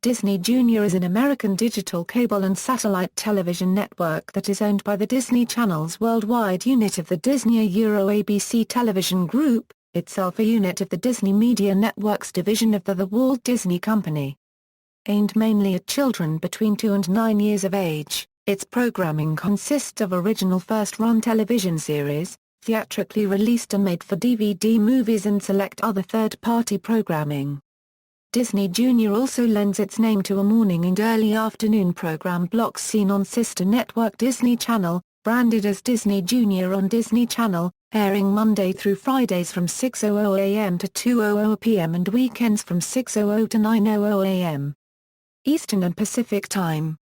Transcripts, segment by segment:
Disney Junior is an American digital cable and satellite television network that is owned by the Disney Channel's worldwide unit of the Disney-ABC Television Group, itself a unit of the Disney Media Networks division of the Walt Disney Company. Aimed mainly at children between 2 and 9 years of age, its programming consists of original first-run television series, theatrically released and made-for-DVD movies and select other third-party programming. Disney Junior also lends its name to a morning and early afternoon program blocks seen on sister network Disney Channel, branded as Disney Junior on Disney Channel, airing Monday through Fridays from 6:00 a.m. to 2:00 p.m. and weekends from 6:00 to 9:00 a.m. Eastern and Pacific Time.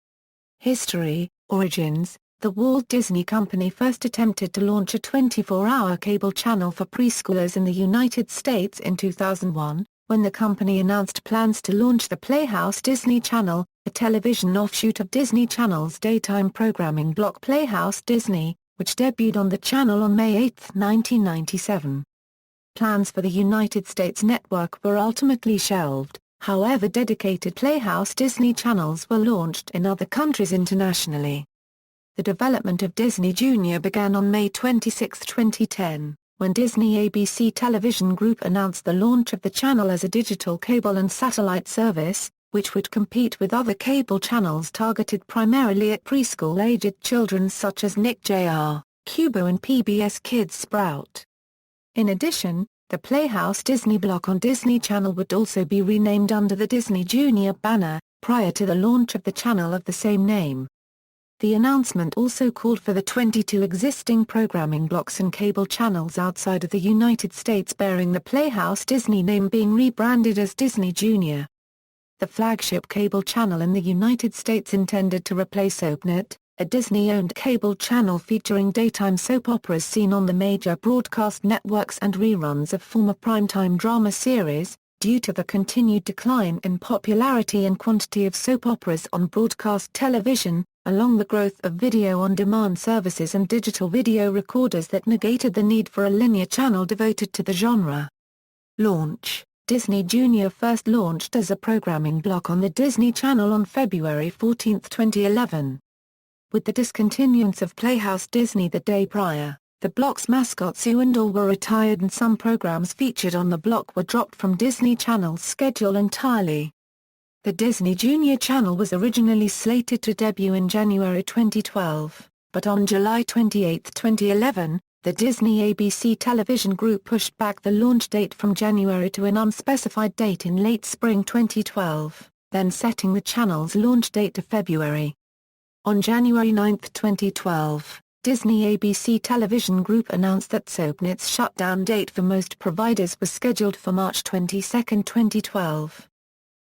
History, Origins. The Walt Disney Company first attempted to launch a 24-hour cable channel for preschoolers in the United States in 2001, when the company announced plans to launch the Playhouse Disney Channel, a television offshoot of Disney Channel's daytime programming block Playhouse Disney, which debuted on the channel on May 8, 1997. Plans for the United States network were ultimately shelved, however dedicated Playhouse Disney channels were launched in other countries internationally. The development of Disney Junior began on May 26, 2010. When Disney-ABC Television Group announced the launch of the channel as a digital cable and satellite service, which would compete with other cable channels targeted primarily at preschool-aged children such as Nick Jr., Cubo and PBS Kids Sprout. In addition, the Playhouse Disney block on Disney Channel would also be renamed under the Disney Junior banner, prior to the launch of the channel of the same name. The announcement also called for the 22 existing programming blocks and cable channels outside of the United States bearing the Playhouse Disney name being rebranded as Disney Junior. The flagship cable channel in the United States intended to replace OpenNet, a Disney-owned cable channel featuring daytime soap operas seen on the major broadcast networks and reruns of former primetime drama series, due to the continued decline in popularity and quantity of soap operas on broadcast television, along the growth of video-on-demand services and digital video recorders that negated the need for a linear channel devoted to the genre. Launch. Disney Junior first launched as a programming block on the Disney Channel on February 14, 2011. With the discontinuance of Playhouse Disney the day prior, the block's mascots Sue and All were retired and some programs featured on the block were dropped from Disney Channel's schedule entirely. The Disney Junior channel was originally slated to debut in January 2012, but on July 28, 2011, the Disney-ABC Television Group pushed back the launch date from January to an unspecified date in late spring 2012, then setting the channel's launch date to February. On January 9, 2012, Disney-ABC Television Group announced that SoapNet's shutdown date for most providers was scheduled for March 22, 2012.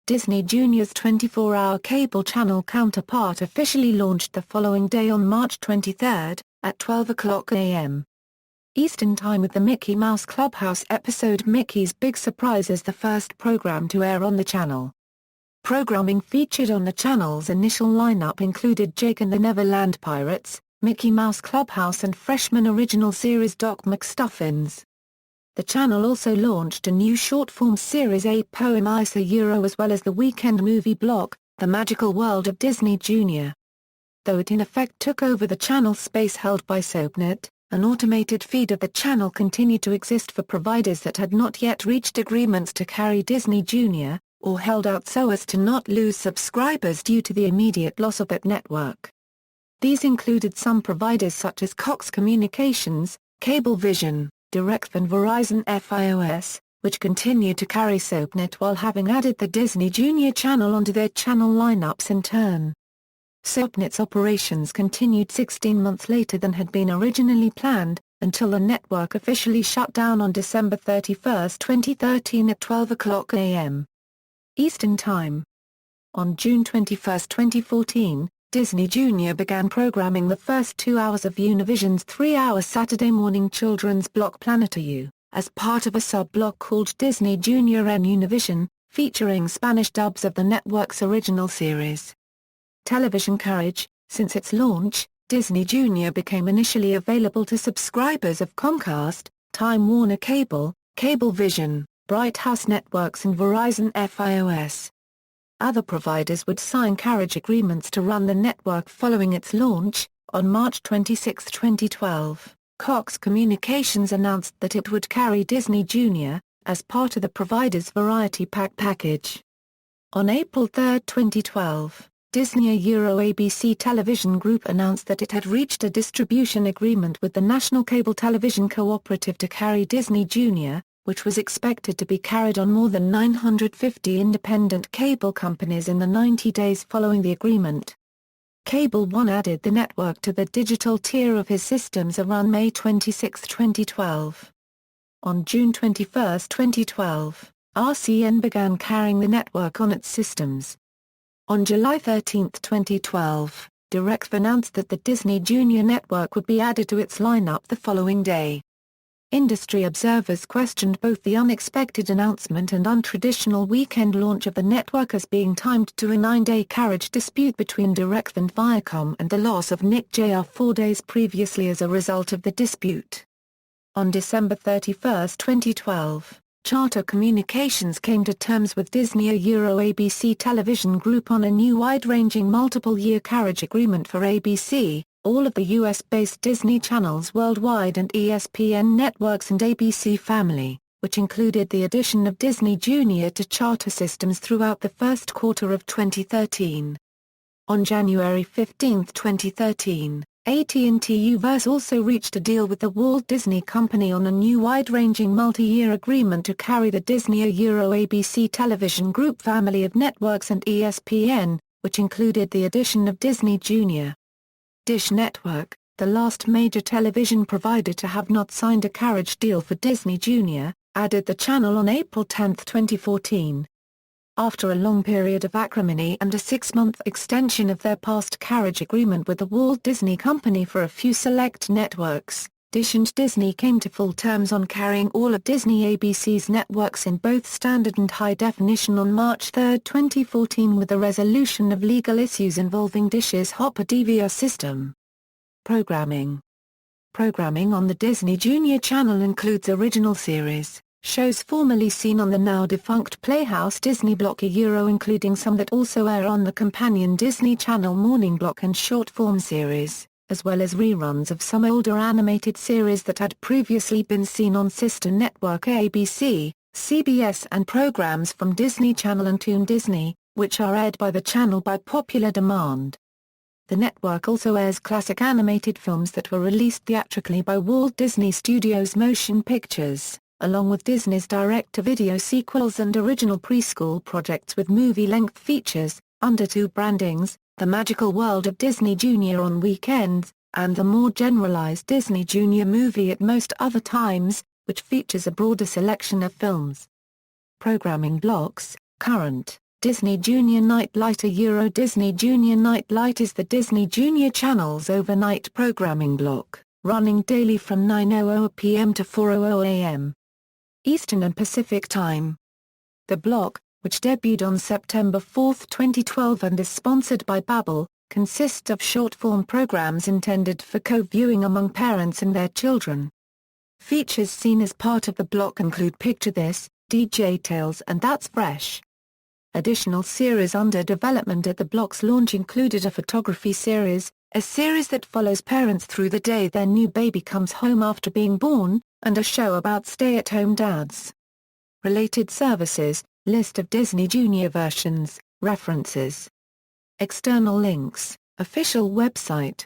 Disney Junior's 24-hour cable channel counterpart officially launched the following day on March 23, at 12:00 a.m. Eastern Time with the Mickey Mouse Clubhouse episode Mickey's Big Surprise as the first program to air on the channel. Programming featured on the channel's initial lineup included Jake and the Neverland Pirates, Mickey Mouse Clubhouse and freshman original series Doc McStuffins. The channel also launched a new short-form series A Poem Isa Euro as well as the weekend movie block, The Magical World of Disney Junior. Though it in effect took over the channel space held by SoapNet, an automated feed of the channel continued to exist for providers that had not yet reached agreements to carry Disney Junior, or held out so as to not lose subscribers due to the immediate loss of that network. These included some providers such as Cox Communications, Cablevision, Direct and Verizon FiOS, which continued to carry SoapNet while having added the Disney Junior channel onto their channel lineups in turn. SoapNet's operations continued 16 months later than had been originally planned, until the network officially shut down on December 31, 2013 at 12:00 a.m. Eastern Time. On June 21, 2014, Disney Junior began programming the first 2 hours of Univision's 3-hour Saturday morning children's block Planetayu, as part of a sub-block called Disney Junior en Univision, featuring Spanish dubs of the network's original series. Television Carriage. Since its launch, Disney Junior became initially available to subscribers of Comcast, Time Warner Cable, Cablevision, Bright House Networks and Verizon FiOS. Other providers would sign carriage agreements to run the network following its launch. On March 26, 2012, Cox Communications announced that it would carry Disney Junior as part of the provider's Variety Pack package. On April 3, 2012, Disney Euro ABC Television Group announced that it had reached a distribution agreement with the National Cable Television Cooperative to carry Disney Junior, which was expected to be carried on more than 950 independent cable companies in the 90 days following the agreement. Cable One added the network to the digital tier of his systems around May 26, 2012. On June 21, 2012, RCN began carrying the network on its systems. On July 13, 2012, DirecTV announced that the Disney Junior network would be added to its lineup the following day. Industry observers questioned both the unexpected announcement and untraditional weekend launch of the network as being timed to a 9-day carriage dispute between DirecTV and Viacom and the loss of Nick Jr. 4 days previously as a result of the dispute. On December 31, 2012, Charter Communications came to terms with Disney Euro ABC Television Group on a new wide-ranging multiple-year carriage agreement for ABC, all of the US-based Disney channels worldwide and ESPN networks and ABC Family, which included the addition of Disney Junior to Charter systems throughout the first quarter of 2013. On January 15, 2013, AT&T U.S. also reached a deal with the Walt Disney Company on a new wide-ranging multi-year agreement to carry the Disney Euro ABC Television Group family of networks and ESPN, which included the addition of Disney Junior. Dish Network, the last major television provider to have not signed a carriage deal for Disney Junior, added the channel on April 10, 2014. After a long period of acrimony and a 6-month extension of their past carriage agreement with the Walt Disney Company for a few select networks, Dish and Disney came to full terms on carrying all of Disney ABC's networks in both standard and high definition on March 3, 2014 with the resolution of legal issues involving Dish's Hopper DVR system. Programming on the Disney Junior channel includes original series, shows formerly seen on the now-defunct Playhouse Disney Block Euro including some that also air on the companion Disney Channel Morning Block and short-form series, as well as reruns of some older animated series that had previously been seen on sister network ABC, CBS and programs from Disney Channel and Toon Disney, which are aired by the channel by popular demand. The network also airs classic animated films that were released theatrically by Walt Disney Studios Motion Pictures, along with Disney's direct-to-video sequels and original preschool projects with movie-length features, under two brandings, The Magical World of Disney Junior on weekends, and the more generalized Disney Junior movie at most other times, which features a broader selection of films. Programming blocks, current, Disney Junior Nightlight Euro Disney Junior Nightlight is the Disney Junior Channel's overnight programming block, running daily from 9:00 p.m. to 4:00 a.m. Eastern and Pacific Time. The block, which debuted on September 4, 2012 and is sponsored by Babbel, consists of short-form programs intended for co-viewing among parents and their children. Features seen as part of the block include Picture This, DJ Tales and That's Fresh. Additional series under development at the block's launch included a photography series, a series that follows parents through the day their new baby comes home after being born, and a show about stay-at-home dads. Related services, list of Disney Junior versions, references. External links, official website.